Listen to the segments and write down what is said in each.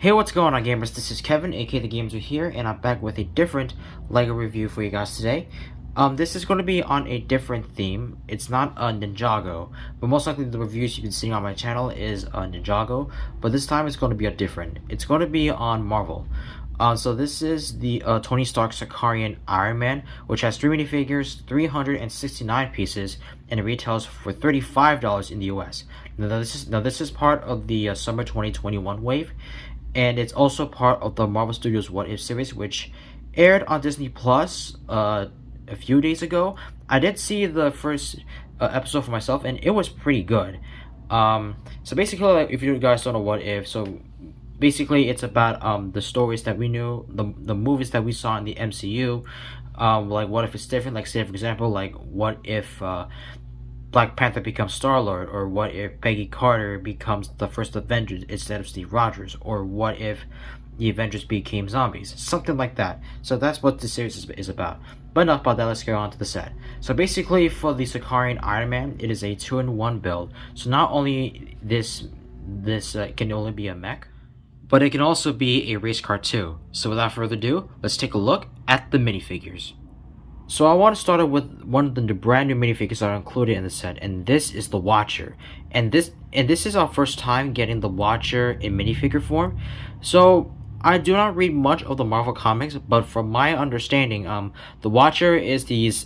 Hey, what's going on, gamers? This is Kevin, aka The Games Are Here, and I'm back with a different LEGO review for you guys today. This is going to be on a different theme. It's not a Ninjago, but most likely the reviews you've been seeing on my channel is a Ninjago, but this time it's going to be different. It's going to be on Marvel. So this is the Tony Stark Sakaarian Iron Man, which has 3 minifigures, 369 pieces, and it retails for $35 in the US. Now this is part of the summer 2021 wave, and it's also part of the Marvel Studios What If series, which aired on Disney Plus a few days ago. I did see the first episode for myself, and it was pretty good. So basically, like, if you guys don't know What If, so basically it's about the stories that we knew, the movies that we saw in the MCU. Like, what if it's different? Like, say for example, like, what if Black Panther becomes Star-Lord, or what if Peggy Carter becomes the first Avengers instead of Steve Rogers, or what if the Avengers became zombies, something like that. So that's what this series is about. But enough about that, let's get on to the set. So basically, for the Sakaarian Iron Man, it is a 2-in-1 build. So not only this can only be a mech, but it can also be a race car too. So without further ado, let's take a look at the minifigures. So I want to start out with one of the brand new minifigures that are included in the set, and this is the Watcher. And this is our first time getting the Watcher in minifigure form. So I do not read much of the Marvel comics, but from my understanding, the Watcher is this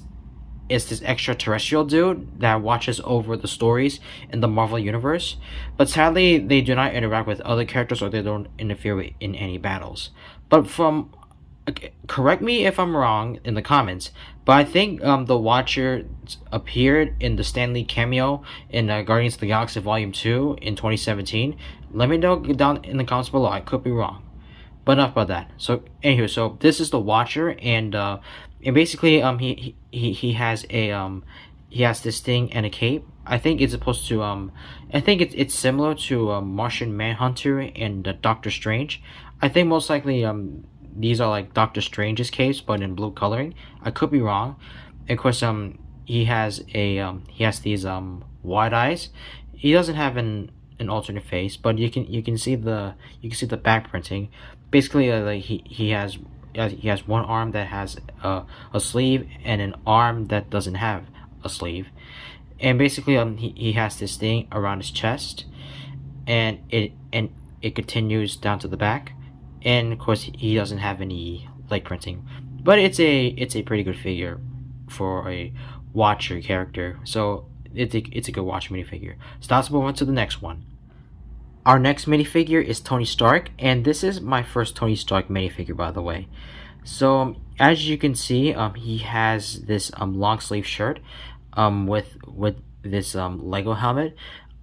extraterrestrial dude that watches over the stories in the Marvel universe. But sadly, they do not interact with other characters, or they don't interfere in any battles. But correct me if I'm wrong in the comments, but I think the Watcher appeared in the Stan Lee cameo in Guardians of the Galaxy Volume 2 in 2017. Let me know down in the comments below. I could be wrong, but enough about that. So anywho, so this is the Watcher, and basically he has this thing and a cape. I think it's supposed to I think it's similar to Martian Manhunter and Doctor Strange. I think most likely these are like Doctor Strange's capes, but in blue coloring. I could be wrong. And of course, he has these wide eyes. He doesn't have an alternate face, but you can see the back printing. Basically, like he has one arm that has a sleeve, and an arm that doesn't have a sleeve. And basically, he has this thing around his chest, and it continues down to the back. And of course, he doesn't have any leg printing, but it's a pretty good figure for a Watcher character. So it's a good Watcher minifigure. So let's move on to the next one. Our next minifigure is Tony Stark, and this is my first Tony Stark minifigure, by the way. So as you can see, he has this long sleeve shirt with this Lego helmet.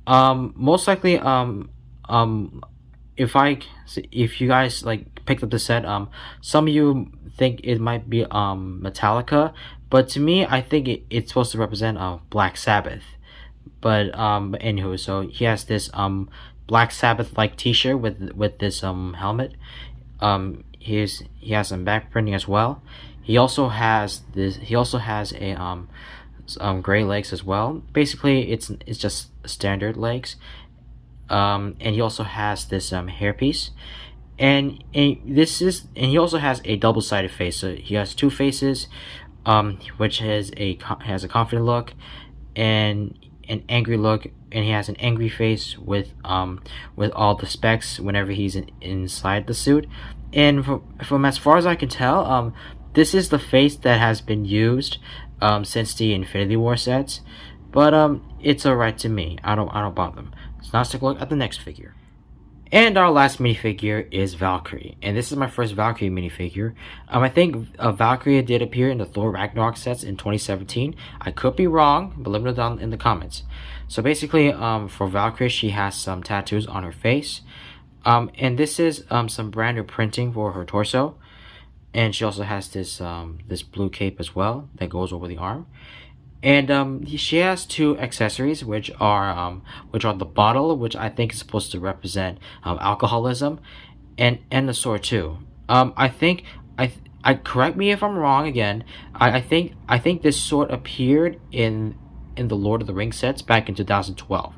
Most likely if you guys like picked up the set, some of you think it might be Metallica, but to me, I think it's supposed to represent Black Sabbath. But anywho, so he has this Black Sabbath like t-shirt with this helmet. He has some back printing as well. He also has a gray legs as well. Basically, it's just standard legs. And he also has this hairpiece, and he also has a double-sided face. So he has two faces, which has a confident look and an angry look, and he has an angry face with all the specs whenever he's inside the suit. And from as far as I can tell, this is the face that has been used since the Infinity War sets. But it's alright to me. I don't bother them. So now let's take a look at the next figure. And our last minifigure is Valkyrie, and this is my first Valkyrie minifigure. I think Valkyrie did appear in the Thor Ragnarok sets in 2017. I could be wrong, but let me know down in the comments. So basically, for Valkyrie, she has some tattoos on her face, and this is some brand new printing for her torso, and she also has this this blue cape as well that goes over the arm. And she has two accessories, which are the bottle, which I think is supposed to represent alcoholism, and the sword too. I think I correct me if I'm wrong again. I think this sword appeared in the Lord of the Rings sets back in 2012.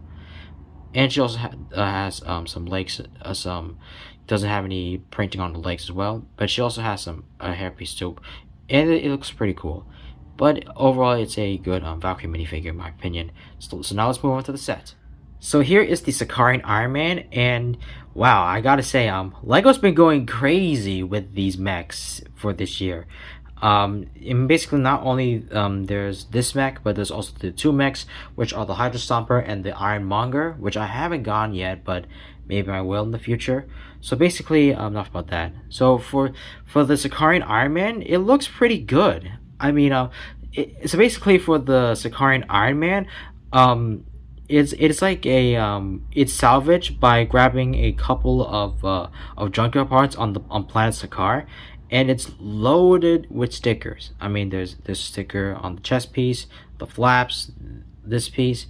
and she also has some legs, some doesn't have any printing on the legs as well, but she also has some hairpiece too, and it looks pretty cool. But overall, it's a good Valkyrie minifigure in my opinion. So now let's move on to the set. So here is the Sakaarian Iron Man, and wow, I gotta say, Lego's been going crazy with these mechs for this year. And basically not only there's this mech, but there's also the two mechs, which are the Hydra Stomper and the Ironmonger, which I haven't gone yet, but maybe I will in the future. So basically, enough about that. So for the Sakaarian Iron Man, it looks pretty good. I mean, so basically for the Sakaarian Iron Man, it's like a it's salvaged by grabbing a couple of junkyard parts on planet Sakaar, and it's loaded with stickers. I mean, there's this sticker on the chest piece, the flaps, this piece,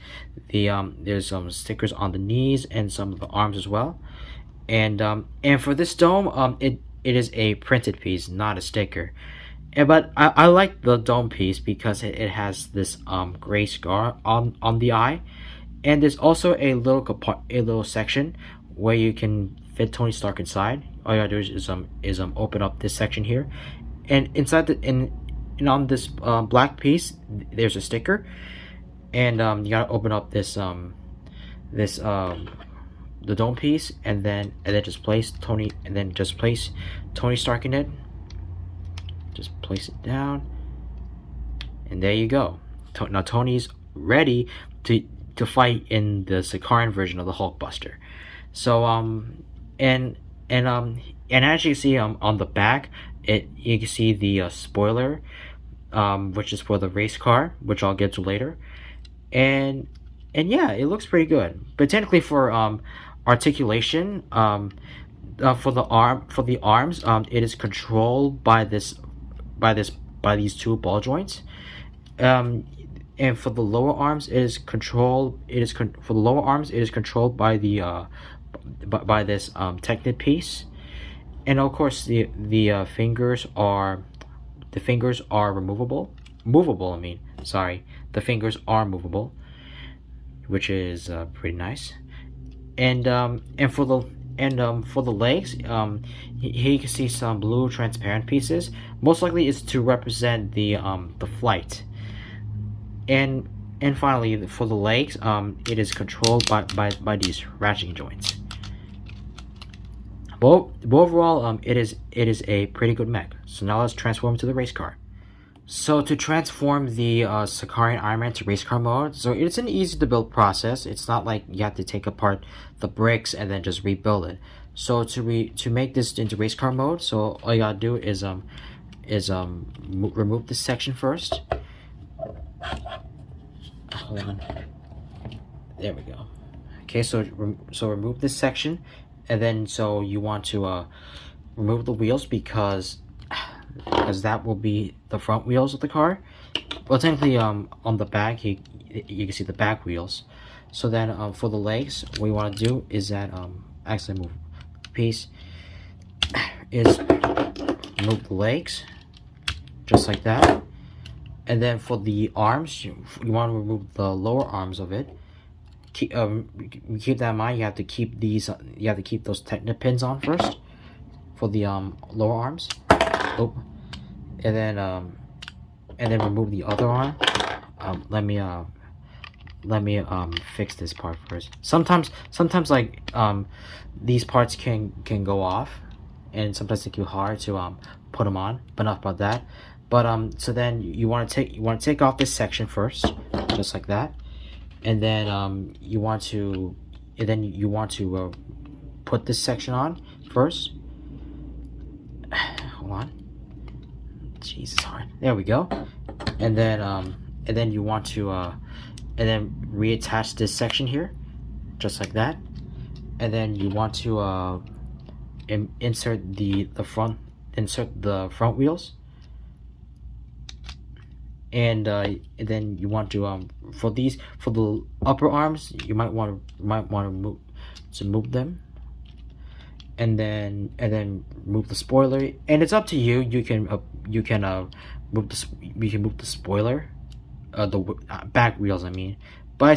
there's some stickers on the knees and some of the arms as well. And for this dome, it is a printed piece, not a sticker. But I like the dome piece because it has this gray scar on the eye, and there's also a little section where you can fit Tony Stark inside. All you gotta do is open up this section here, and inside and on this black piece there's a sticker, and you gotta open up this the dome piece, and then just place Tony, and then just place Tony Stark in it. Just place it down, and there you go. Now Tony's ready to fight in the Sakaarian version of the Hulkbuster. So and as you see on the back, you can see the spoiler, which is for the race car, which I'll get to later, and yeah, it looks pretty good. But technically for articulation, for the arms, it is controlled by these two ball joints. And for the lower arms, it is controlled by the by this Technit piece. And of course the fingers are movable. I mean, sorry, the fingers are movable, which is pretty nice. And for the legs, here you can see some blue transparent pieces. Most likely it's to represent the flight. And finally, for the legs, it is controlled by these ratcheting joints. But overall, it is a pretty good mech. So now let's transform to the race car. So to transform the Sakaarian Iron Man to race car mode, so it's an easy to build process. It's not like you have to take apart the bricks and then just rebuild it. So to make this into race car mode, so all you gotta do is remove this section first. Hold on. There we go. Okay, so remove this section, and then so you want to remove the wheels because that will be the front wheels of the car. Well, technically, on the back, you can see the back wheels. So then, for the legs, what you want to do is that actually move piece is remove the legs, just like that. And then for the arms, you want to remove the lower arms of it. Keep that in mind. You have to keep these. You have to keep those Technit pins on first for the lower arms. Oh, and then remove the other arm. Let me fix this part first. Sometimes like these parts can go off, and sometimes it's too hard to put them on. But enough about that. But so then you want to take off this section first, just like that, and then you want to put this section on first. Hold on, jeez, it's hard. There we go. And then you want to and then reattach this section here, just like that. And then you want to insert the front wheels. And then you want to for the upper arms, you might want to move them, and then move the spoiler. And it's up to you. You can move the spoiler, the back wheels, I mean. But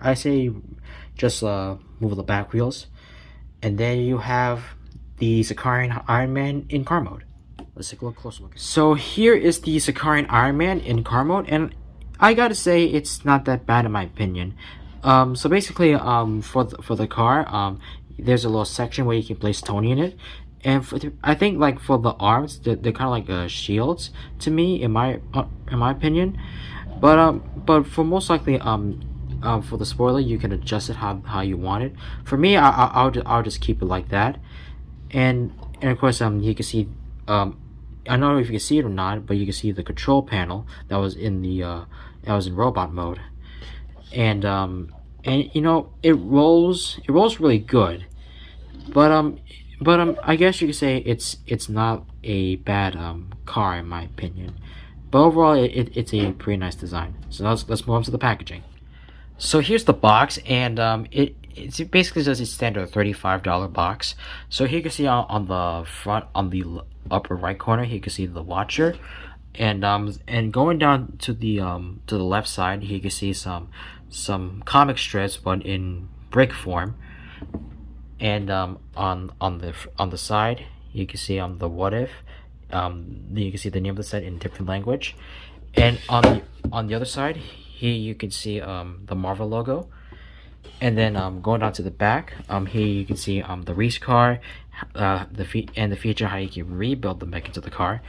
I say just move the back wheels, and then you have the Sakaarian Iron Man in car mode. Let's take a look closer look. So here is the Sakaarian Iron Man in car mode, and I gotta say it's not that bad in my opinion. So basically, for the car, there's a little section where you can place Tony in it, and I think like for the arms, they're kind of like shields to me in my opinion. But for most likely for the spoiler, you can adjust it how you want it. For me, I'll just keep it like that, and of course you can see I don't know if you can see it or not, but you can see the control panel that was in the that was in robot mode, and you know it rolls really good, but I guess you could say it's not a bad car in my opinion, but overall it's a pretty nice design. So let's move on to the packaging. So here's the box, and it's basically just a standard $35 box. So here you can see on the front, on the upper right corner, here you can see the watcher, and going down to the left side, here you can see some comic strips, but in brick form, and on the side, you can see the what if, you can see the name of the set in different language, and on the other side, here you can see the Marvel logo. And then going down to the back, here you can see the race car, the feature how you can rebuild the mech into the car,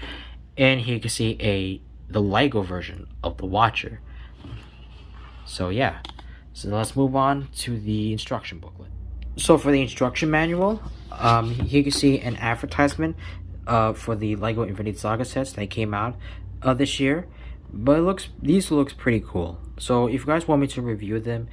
and here you can see the Lego version of the Watcher. So yeah, so let's move on to the instruction booklet. So for the instruction manual, here you can see an advertisement for the Lego Infinity Saga sets that came out this year. But these looks pretty cool. So if you guys want me to review them,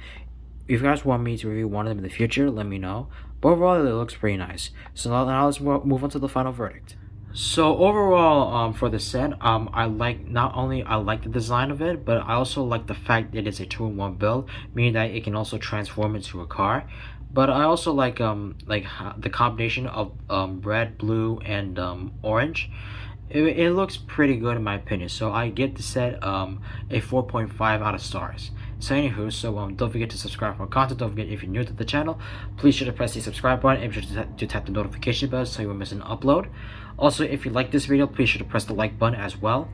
if you guys want me to review one of them in the future, let me know. But overall, it looks pretty nice. So now let's move on to the final verdict. So overall, for the set, I like the design of it, but I also like the fact that it's a 2-in-1 build, meaning that it can also transform into a car. But I also like the combination of red, blue, and orange. It looks pretty good in my opinion, so I give the set a 4.5 out of stars. So anywho, don't forget to subscribe for more content. Don't forget, if you're new to the channel, please sure to press the subscribe button and be sure to tap the notification bell so you won't miss an upload. Also, if you like this video, please sure to press the like button as well.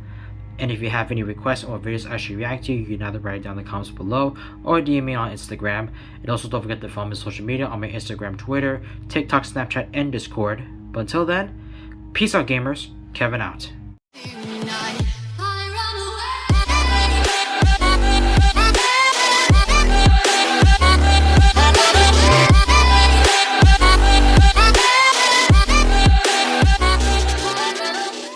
And if you have any requests or videos I should react to, you can either write it down in the comments below or DM me on Instagram. And also don't forget to follow me on social media on my Instagram, Twitter, TikTok, Snapchat, and Discord. But until then, peace out gamers. Kevin out.